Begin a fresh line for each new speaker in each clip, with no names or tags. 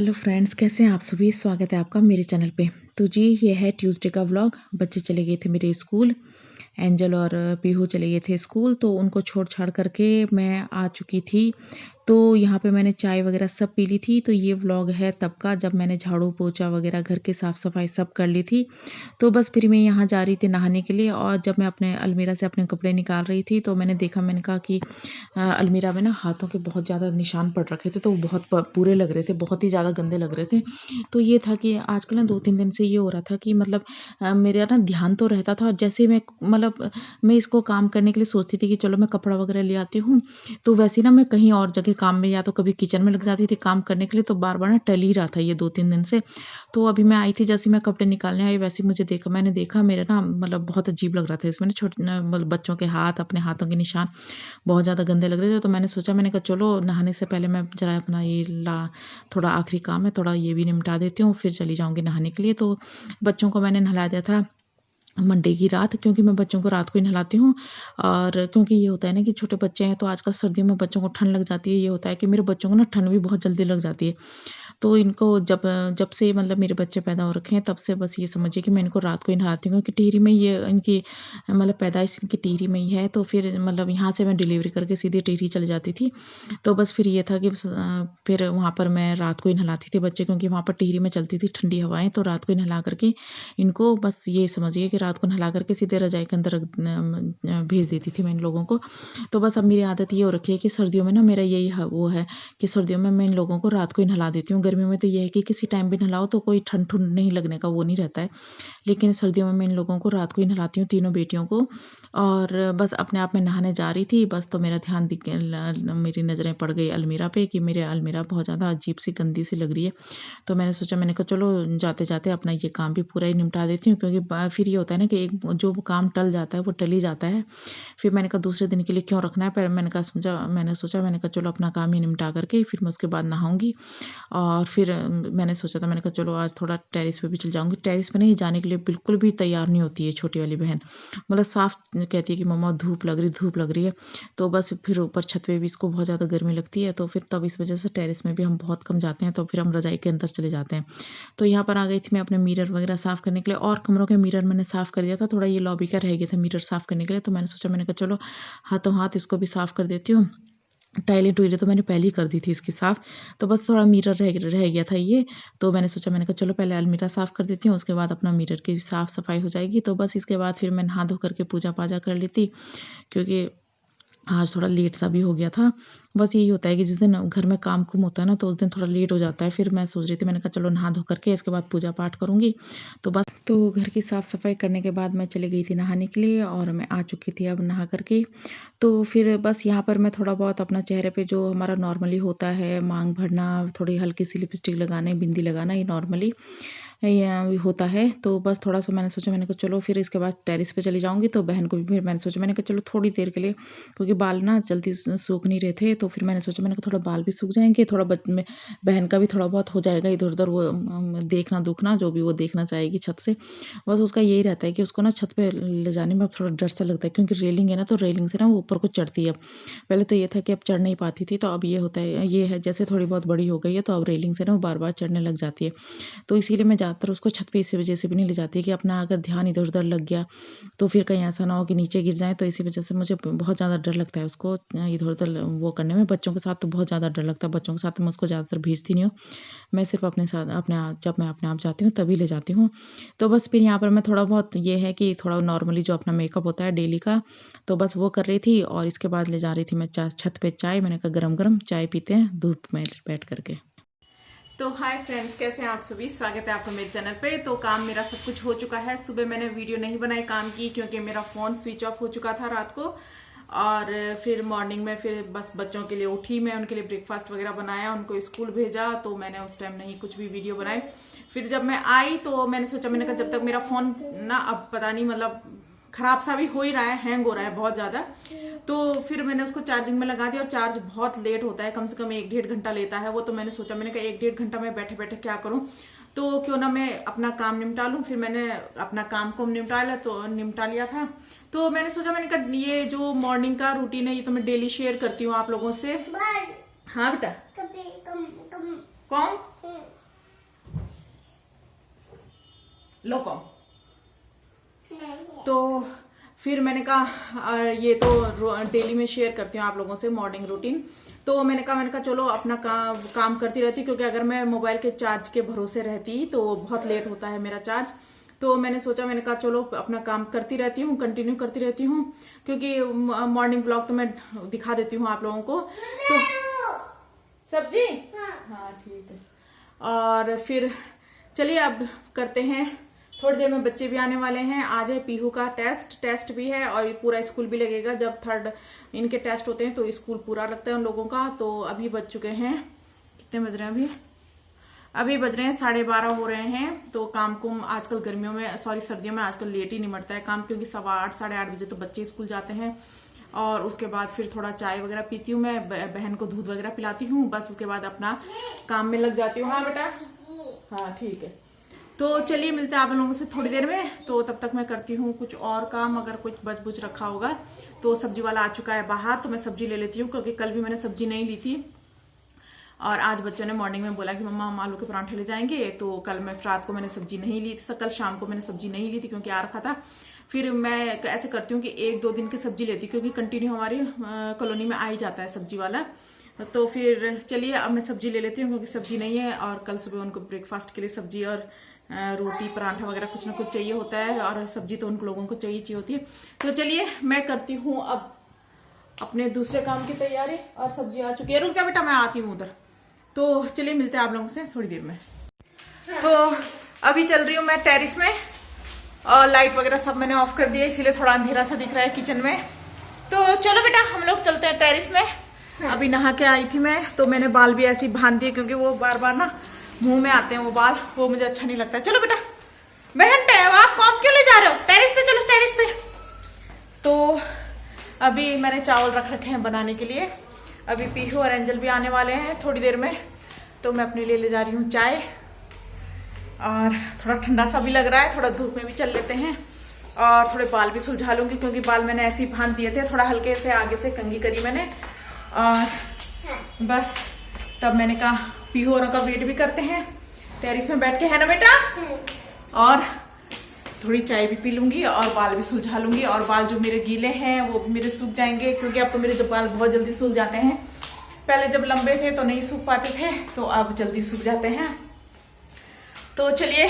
Hello friends, कैसे हैं आप सभी। स्वागत है आपका मेरे चैनल पे। तो जी ये है ट्यूसडे का व्लॉग। बच्चे चले गए थे मेरे स्कूल। एंजल और पीहू चले गए थे स्कूल, तो उनको छोड़ छाड़ करके मैं आ चुकी थी। तो यहाँ पे मैंने चाय वगैरह सब पी ली थी। तो ये व्लॉग है तब का, जब मैंने झाड़ू पोछा वगैरह घर की साफ़ सफाई सब कर ली थी। तो बस फिर मैं यहाँ जा रही थी नहाने के लिए, और जब मैं अपने अलमीरा से अपने कपड़े निकाल रही थी तो मैंने देखा, मैंने कहा कि अलमीरा में ना हाथों के बहुत ज़्यादा निशान पड़ रखे थे। तो वो बहुत बुरे लग रहे थे, बहुत ही ज़्यादा गंदे लग रहे थे। तो ये था कि आजकल ना 2-3 दिन से ये हो रहा था कि मतलब मेरा ना ध्यान तो रहता था, और जैसे मैं मतलब मैं इसको काम करने के लिए सोचती थी कि चलो मैं कपड़ा वगैरह ले आती हूँ, तो वैसे ना मैं कहीं और जगह काम में, या तो कभी किचन में लग जाती थी काम करने के लिए। तो बार बार ना टल ही रहा था ये 2-3 दिन से। तो अभी मैं आई थी, जैसे मैं कपड़े निकालने आई, वैसे मैंने देखा मेरे ना मतलब बहुत अजीब लग रहा था इसमें ना, छोटे मतलब बच्चों के हाथ, अपने हाथों के निशान बहुत ज़्यादा गंदे लग रहे थे। तो मैंने सोचा, मैंने कहा चलो नहाने से पहले मैं ज़रा अपना ये थोड़ा आखिरी काम है, थोड़ा ये भी निपटा देती हूँ, फिर चली जाऊँगी नहाने के लिए। तो बच्चों को मैंने नहला दिया था मंडे की रात, क्योंकि मैं बच्चों को रात को ही नहलाती हूँ। और क्योंकि ये होता है ना कि छोटे बच्चे हैं, तो आजकल सर्दियों में बच्चों को ठंड लग जाती है। ये होता है कि मेरे बच्चों को ना ठंड भी बहुत जल्दी लग जाती है। तो इनको जब जब से मतलब मेरे बच्चे पैदा हो रखे हैं, तब से बस ये समझिए कि मैं इनको रात को ही नहलाती हूँ, कि टिहरी में ये इनकी मतलब पैदाइश इनकी टिहरी में ही है। तो फिर मतलब यहाँ से मैं डिलीवरी करके सीधे टिहरी चली जाती थी। तो बस फिर ये था कि फिर वहाँ पर मैं रात को ही नहलाती थी बच्चे, क्योंकि वहाँ पर टिहरी में चलती थी ठंडी हवाएं। तो रात को ही नहला करके इनको, बस ये समझिए कि रात को नहला करके सीधे रजाई के अंदर भेज देती थी मैं इन लोगों को। तो बस अब मेरी आदत ये हो रखी है कि सर्दियों में ना मेरा यही वो है कि सर्दियों में मैं इन लोगों को रात को ही नहला देती हूँ। गर्मियों में तो ये है कि किसी टाइम भी नहलाओ तो कोई ठंड ठुंड नहीं लगने का वो नहीं रहता है। लेकिन सर्दियों में मैं इन लोगों को रात को ही नहलाती हूँ, तीनों बेटियों को। और बस अपने आप में नहाने जा रही थी, बस तो मेरा ध्यान मेरी नज़रें पड़ गई अलमीरा पे, कि मेरे अलमीरा बहुत ज़्यादा अजीब सी गंदी सी लग रही है। तो मैंने सोचा, मैंने कहा चलो जाते जाते अपना ये काम भी पूरा ही निपटा देती हूँ, क्योंकि फिर ये होता है ना कि एक जो काम टल जाता है वो टल ही जाता है। फिर मैंने कहा दूसरे दिन के लिए क्यों रखना है, पर मैंने कहा चलो अपना काम ही निपटा करके फिर मैं उसके बाद नहाऊंगी। और फिर मैंने सोचा था, मैंने कहा चलो आज थोड़ा टेरिस पे भी चल जाऊँगी। टेरिस पे नहीं जाने के लिए बिल्कुल भी तैयार नहीं होती है छोटी वाली बहन। मतलब साफ़ कहती है कि मम्मा धूप लग रही है। तो बस फिर ऊपर छत पे भी इसको बहुत ज़्यादा गर्मी लगती है, तो फिर तब इस वजह से टेरिस में भी हम बहुत कम जाते हैं। तो फिर हम रज़ाई के अंदर चले जाते हैं। तो यहाँ पर आ गई थी मैं अपने मिरर वगैरह साफ़ करने के लिए, और कमरों के मिरर मैंने साफ़ कर दिया था। थोड़ा ये लॉबी का रह गया था मिरर साफ़ करने के लिए। तो मैंने सोचा, मैंने कहा चलो हाथों हाथ इसको भी साफ़ कर देती हूँ। टाइलें टुइलें तो मैंने पहले ही कर दी थी इसकी साफ़। तो बस थोड़ा मिरर रह गया था ये। तो मैंने सोचा, मैंने कहा चलो पहले अलमीरा साफ़ कर देती हूँ, उसके बाद अपना मिरर की साफ़ सफाई हो जाएगी। तो बस इसके बाद फिर मैं नहा धो करके पूजा पाजा कर लेती, क्योंकि आज थोड़ा लेट सा भी हो गया था। बस यही होता है कि जिस दिन घर में काम कुम होता है ना, तो उस दिन थोड़ा लेट हो जाता है। फिर मैं सोच रही थी, मैंने कहा चलो नहा धो करके इसके बाद पूजा पाठ करूँगी। तो बस तो घर की साफ़ सफाई करने के बाद मैं चली गई थी नहाने के लिए, और मैं आ चुकी थी अब नहा करके। तो फिर बस यहाँ पर मैं थोड़ा बहुत अपना चेहरे पे जो हमारा नॉर्मली होता है, मांग भरना, थोड़ी हल्की सी लिपस्टिक लगाना, बिंदी लगाना, ये नॉर्मली होता है। तो बस थोड़ा सा मैंने सोचा, मैंने कहा चलो फिर इसके बाद टेरिस पे चली जाऊँगी। तो बहन को भी फिर मैंने सोचा, मैंने कहा चलो थोड़ी देर के लिए, क्योंकि बाल ना जल्दी सूख नहीं रहे थे। तो फिर मैंने सोचा, मैंने कहा थोड़ा बाल भी सूख जाएँगे, थोड़ा बहन का भी थोड़ा बहुत हो जाएगा इधर-उधर वो देखना दुखना जो भी वो देखना चाहेगी छत से। बस उसका यही रहता है कि उसको ना छत पे ले जाने में अब थोड़ा डर सा लगता है, क्योंकि रेलिंग है ना, तो रेलिंग से ना वो ऊपर को चढ़ती है। पहले तो ये था कि अब चढ़ नहीं पाती थी, तो अब ये होता है, ये है जैसे थोड़ी बहुत बड़ी हो गई है, तो अब रेलिंग से ना वो बार-बार चढ़ने लग जाती है। तो इसीलिए मैं ज़्यादातर उसको छत पे इसी वजह से भी नहीं ले जाती, कि अपना अगर ध्यान इधर-उधर लग गया तो फिर कहीं ऐसा ना हो कि नीचे गिर जाए। तो इसी वजह से मुझे बहुत ज़्यादा डर लगता है उसको इधर-उधर वो करने में। बच्चों के साथ तो बहुत ज़्यादा डर लगता है, बच्चों के साथ तो मैं उसको ज़्यादातर भेजती नहीं हूँ। मैं सिर्फ़ अपने साथ जब मैं अपने आप जाती हूँ तभी ले जाती हूँ। तो बस फिर यहाँ पर मैं थोड़ा बहुत ये है कि थोड़ा नॉर्मली जो अपना मेकअप होता है डेली का, तो बस वो कर रही थी, और इसके बाद ले जा रही थी मैं छत पे चाय। मैंने कहा गरम-गरम चाय पीते हैं धूप में बैठ करके।
तो हाय फ्रेंड्स, कैसे हैं आप सभी। स्वागत है आपका मेरे चैनल पे। तो काम मेरा सब कुछ हो चुका है। सुबह मैंने वीडियो नहीं बनाई काम की, क्योंकि मेरा फोन स्विच ऑफ हो चुका था रात को। और फिर मॉर्निंग में फिर बस बच्चों के लिए उठी मैं, उनके लिए ब्रेकफास्ट वगैरह बनाया, उनको स्कूल भेजा। तो मैंने उस टाइम नहीं कुछ भी वीडियो बनाई। फिर जब मैं आई तो मैंने सोचा, मैंने कहा जब तक मेरा फोन ना, अब पता नहीं मतलब खराब सा भी हो ही रहा है, हैंग हो रहा है बहुत ज्यादा। तो फिर मैंने उसको चार्जिंग में लगा दिया, और चार्ज बहुत लेट होता है, कम से कम 1-1.5 घंटा लेता है वो। तो मैंने सोचा, मैंने कहा 1-1.5 घंटा मैं बैठे बैठे क्या करूं, तो क्यों ना मैं अपना काम निपटा लूं। फिर मैंने अपना काम को निपटा लिया था। तो मैंने सोचा, मैंने कहा ये जो मॉर्निंग का रूटीन है ये तो मैं डेली शेयर करती हूँ आप लोगों से। हाँ बेटा, कौन लोको। तो फिर मैंने कहा ये तो डेली में शेयर करती हूँ आप लोगों से मॉर्निंग रूटीन। तो मैंने कहा चलो अपना काम करती रहती, क्योंकि अगर मैं मोबाइल के चार्ज के भरोसे रहती तो बहुत लेट होता है मेरा चार्ज। तो मैंने कहा चलो अपना काम करती रहती हूँ, कंटिन्यू करती रहती हूँ, क्योंकि मॉर्निंग ब्लॉग तो मैं दिखा देती हूँ आप लोगों को। तो सब्जी, हाँ ठीक है। और फिर चलिए अब करते हैं, थोड़ी देर में बच्चे भी आने वाले हैं। आज है पीहू का टेस्ट भी है और पूरा स्कूल भी लगेगा। जब थर्ड इनके टेस्ट होते हैं तो स्कूल पूरा लगता है उन लोगों का। तो अभी बज चुके हैं, कितने बज रहे हैं अभी बज रहे हैं 12:30 हो रहे हैं। तो काम कुम आजकल सर्दियों में आजकल लेट ही निमटता है काम, क्योंकि 8:15 साढ़े 8 बजे तो बच्चे स्कूल जाते हैं। और उसके बाद फिर थोड़ा चाय वगैरह पीती हूँ मैं, बहन को दूध वगैरह पिलाती हूँ, बस उसके बाद अपना काम में लग जाती हूँ। हाँ बेटा, हाँ ठीक है। तो चलिए मिलते हैं आप लोगों से थोड़ी देर में। तो तब तक मैं करती हूँ कुछ और काम, अगर कुछ बच बुच रखा होगा। तो सब्जी वाला आ चुका है बाहर, तो मैं सब्जी ले लेती हूँ, क्योंकि कल भी मैंने सब्जी नहीं ली थी। और आज बच्चों ने मॉर्निंग में बोला कि मम्मा हम आलू के परांठे ले जाएंगे। तो कल रात को मैंने सब्जी नहीं ली थी, कल शाम को मैंने सब्जी नहीं ली थी, क्योंकि आ रखा था। फिर मैं ऐसे करती हूँ कि 1-2 दिन की सब्जी लेती हूँ, क्योंकि कंटिन्यू हमारी कॉलोनी में आ ही जाता है सब्जी वाला। तो फिर चलिए अब मैं सब्जी ले लेती हूँ, क्योंकि सब्जी नहीं है। और कल सुबह उनको ब्रेकफास्ट के लिए सब्जी और रोटी परांठा वगैरह कुछ ना कुछ चाहिए होता है, और सब्जी तो उन लोगों को चाहिए होती है। तो चलिए मैं करती हूँ अब अपने दूसरे काम की तैयारी। और सब्जी आ चुकी है, रुक जा बेटा मैं आती हूँ उधर। तो चलिए मिलते हैं आप लोगों से थोड़ी देर में। तो अभी चल रही हूँ मैं टेरिस में, और लाइट वगैरह सब मैंने ऑफ कर दिया, इसीलिए थोड़ा अंधेरा सा दिख रहा है किचन में। तो चलो बेटा हम लोग चलते हैं टेरिस में। अभी नहा के आई थी मैं, तो मैंने बाल भी ऐसे ही बांध दिए, क्योंकि वो बार बार ना मुंह में आते हैं वो बाल, वो मुझे अच्छा नहीं लगता है। चलो बेटा, बहन आप कॉम क्यों ले जा रहे हो? टेरिस पे चलो, टेरिस पे। तो अभी मैंने चावल रख रखे हैं बनाने के लिए। अभी पीहू और एंजल भी आने वाले हैं थोड़ी देर में। तो मैं अपने लिए ले जा रही हूँ चाय, और थोड़ा ठंडा सा भी लग रहा है, थोड़ा धूप में भी चल लेते हैं। और थोड़े बाल भी सुलझा लूंगी, क्योंकि बाल मैंने ऐसे ही बांध दिए थे, थोड़ा हल्के से आगे से कंघी करी मैंने। और बस तब मैंने कहा पीहू और का वेट भी करते हैं टेरिस में बैठ के, है ना बेटा? और थोड़ी चाय भी पी लूंगी और बाल भी सुलझा लूंगी। और बाल जो मेरे गीले हैं वो भी मेरे सूख जाएंगे, क्योंकि अब तो मेरे जो बाल बहुत जल्दी सूख जाते हैं। पहले जब लंबे थे तो नहीं सूख पाते थे, तो अब जल्दी सूख जाते हैं। तो चलिए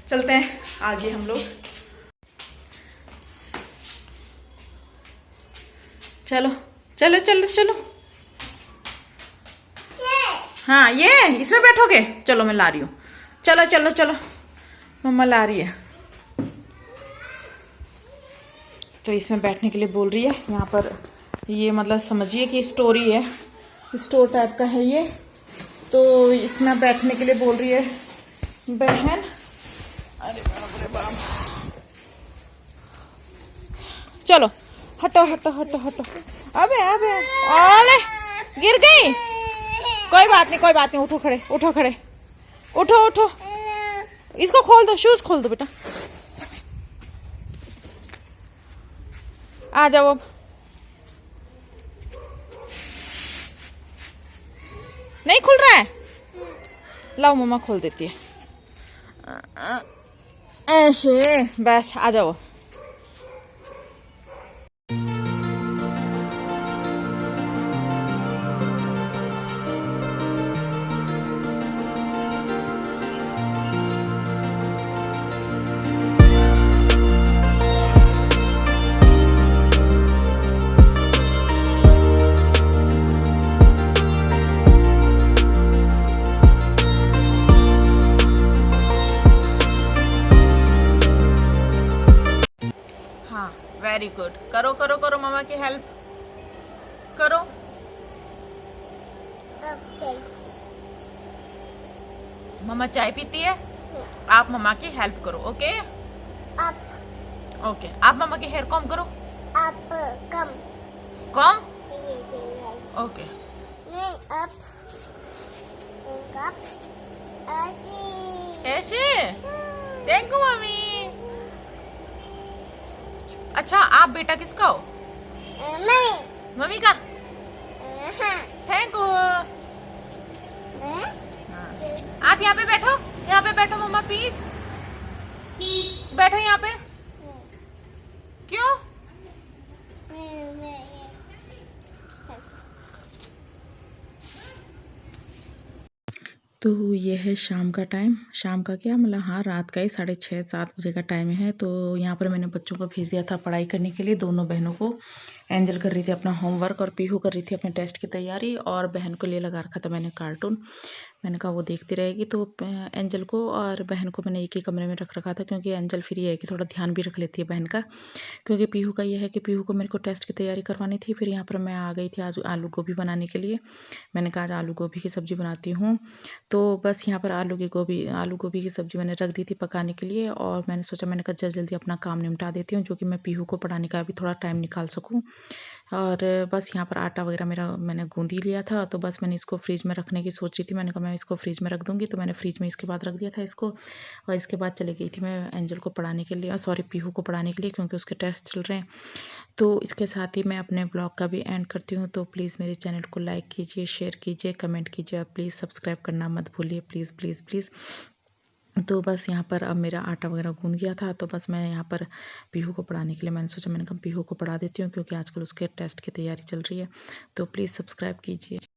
चलते हैं आगे हम लोग। चलो चलो चलो चलो। हाँ ये इसमें बैठोगे? चलो मैं ला रही हूँ, चलो चलो चलो, मम्मा ला रही है। तो इसमें बैठने के लिए बोल रही है। यहाँ पर ये मतलब समझिए कि स्टोरी है, स्टोर टाइप का है ये। तो इसमें बैठने के लिए बोल रही है बहन। अरे बाप रे बाप, चलो हटो हटो हटो हटो। अबे अबे ओले गिर गई, कोई बात नहीं कोई बात नहीं, उठो खड़े उठो खड़े, उठो उठो। इसको खोल दो, शूज खोल दो बेटा, आ जाओ अब। नहीं खुल रहा है, लाओ मम्मा खोल देती है। ऐसे बस आ जाओ। वेरी गुड, करो करो करो, मम्मा की हेल्प करो। मम्मा चाय पीती है, आप मम्मा की हेल्प करो। ओके ओके, आप मम्मा की हेयर कॉम करो। आप कॉम ओके। ऐसे थैंक यू मम्मी। अच्छा आप बेटा किसका हो? मम्मी का। Thank you. आप यहाँ पे बैठो, यहाँ पे बैठो मम्मा प्लीज। बैठो यहाँ पे। क्यों?
तो ये है शाम का टाइम। शाम का क्या मतलब, हाँ रात का ही 6:30-7 बजे का टाइम है। तो यहाँ पर मैंने बच्चों को भेज दिया था पढ़ाई करने के लिए, दोनों बहनों को। एंजल कर रही थी अपना होमवर्क और पीहू कर रही थी अपने टेस्ट की तैयारी, और बहन को लिए लगा रखा था मैंने कार्टून। मैंने कहा वो देखती रहेगी। तो एंजल को और बहन को मैंने एक ही कमरे में रख रखा था, क्योंकि एंजल फ्री है कि थोड़ा ध्यान भी रख लेती है बहन का। क्योंकि पीहू का ये है कि पीहू को मेरे को टेस्ट की तैयारी करवानी थी। फिर यहाँ पर मैं आ गई थी आज आलू गोभी बनाने के लिए। मैंने कहा आज आलू गोभी की सब्ज़ी बनाती हूँ। तो बस यहाँ पर आलू गोभी की सब्ज़ी मैंने रख दी थी पकाने के लिए, और मैंने सोचा, मैंने कहा जल्दी जल्दी अपना काम निपटा देती हूँ, जो कि मैं पीहू को पढ़ाने का भी थोड़ा टाइम निकाल सकूँ। और बस यहाँ पर आटा वगैरह मेरा मैंने गूँध ही लिया था। तो बस मैंने इसको फ्रिज में रखने की सोच रही थी। मैंने कहा मैं इसको फ्रिज में रख दूँगी, तो मैंने फ्रिज में इसके बाद रख दिया था इसको। और इसके बाद चली गई थी मैं एंजल को पढ़ाने के लिए, सॉरी पीहू को पढ़ाने के लिए, क्योंकि उसके टेस्ट चल रहे हैं। तो इसके साथ ही मैं अपने ब्लॉग का भी एंड करती हूँ। तो प्लीज़ मेरे चैनल को लाइक कीजिए, शेयर कीजिए, कमेंट कीजिए, और प्लीज़ सब्सक्राइब करना मत भूलिए, प्लीज़ प्लीज़ प्लीज़। तो बस यहाँ पर अब मेरा आटा वगैरह गूँध गया था। तो बस मैं यहाँ पर पीहू को पढ़ाने के लिए मैंने सोचा, मैंने कहा पीहू को पढ़ा देती हूँ, क्योंकि आजकल उसके टेस्ट की तैयारी चल रही है। तो प्लीज़ सब्सक्राइब कीजिए।